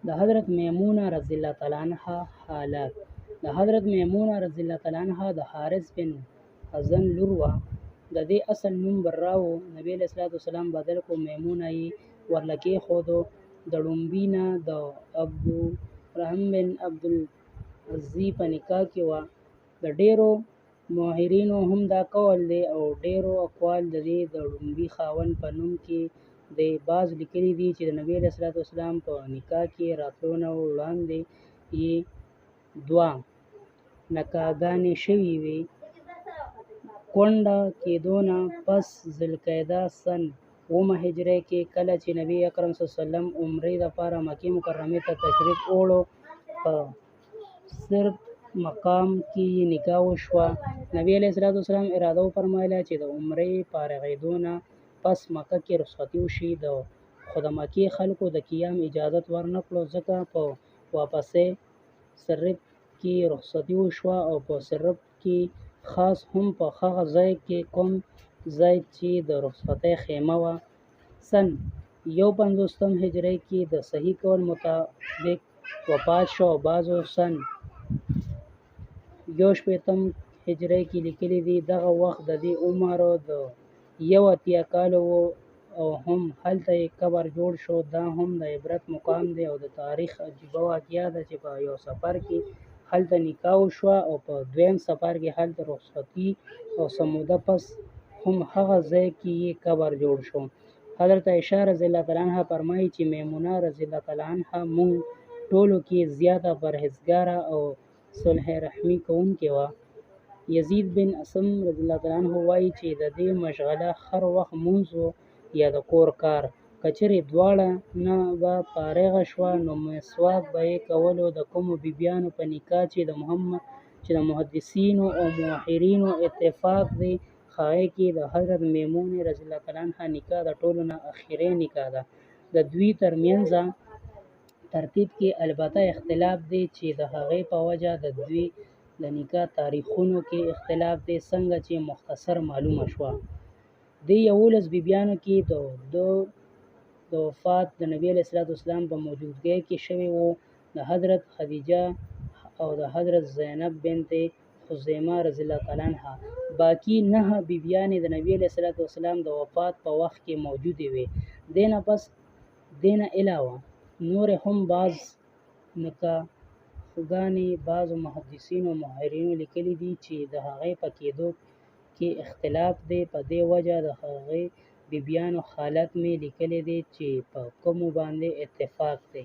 د حضرت میمونه رضی الله تعالی عنها حالات. د حضرت میمونه رضی الله تعالی عنها د حارث بن حزن لور وه. د دې اصل نوم برا و. نبی علیه الصلاۃ والسلام بدل کو میمونه یې ورله کېښودو. د ړومبي نه د عبدالرحمن بن عبدالعزي په نکاح کې وه. د ډېرو ماهرینو هم دا قول دی او ډېرو اقوال د دې د ړومبي خاوند په نوم کې دی. بعض لیکلي دي چې د نبي علیه الصلاۃ والسلام په نکاح کې راتلو نه وړاندې یې دوه نکاحګانې شوې وې. کونډه کېدو نه پس ذوالقعده سن 9 هجري کې کله چې نبي اکرم صلی الله علیه وسلم عمرې دپاره مکې مکرمې ته تشریف وړو، په صرف مقام کې یې نکاح وشوه. نبي علیه الصلاۃ والسلام اراده وفرمایله چې د عمرې فارغېدو نه پس مکه کې رخصتي وشي. خو د مکې خلکو د قیام اجازت ورنه کړو، ځکه په واپسې صرف کې رخصتي وشوه او په صرف کې خاص هم په هغه ځای کې کوم ځای چې د رخصتۍ خیمه وه. سن 51 هجري کې د صحیح قول مطابق وفات شو او بعضو سن 61 هجري کې لیکلي دي. دغه وخت د دې عمر د 81 کاله و او هم هلته یې قبر جوړ شو. دا هم د عبرت مقام دی او د تاریخ عجیبه واقعه ده چې په یو سفر کې هلته نکاح وشوه او په دویم سفر کې هلته رخصتي او څه موده پس هم هغه ځای کې یې قبر جوړ شو. حضرت عایشه رضی الله تعالی عنها فرمایي چې میمونه رضی الله تعالی عنها مونږ ټولو کې زیاته پرهیزګاره او صلح رحمي کوونکې وه. یزید بن اسم رضی الله تعالی عنه وایي چې د دې مشغله هر وخت مونځ یا د کور کار. که چېرې دواړه نه به فارغه شوه نو مسواک به یې کولو. د کومو بیبیانو په نکاح چې د محدثینو او موحرینو اتفاق دی، هغې کې د حضرت میمونې رضی الله تعالی عنها نکاح د ټولو نه اخري نکاح ده. د دوی ترمنځه ترتیب کې البته اختلاف دی چې د هغې په وجه د دوی د نکاح تاریخونو کې اختلاف دی، څنګه چې مختصر معلومه شوه. دې 11 بیبیانو کې د وفات د نبي علیه الصلاۃ والسلام په موجودګۍ کې شوی و. د حضرت خدیجه او د حضرت زینب بنت خزیمه رضی الله تعالی عنها. باقی 9 بیبیانې د نبي علیه الصلاۃ والسلام د وفات په وخت کې موجودې وې. دینه علاوه نور هم بعض نکاحګانې بعضو محدثینو او موحرینو لیکلي دي چې د هغې په کېدو کې اختلاف دی. په دې وجه د هغې بیبیانو حالت مې لیکلی دی چې په کومو باندې اتفاق دی.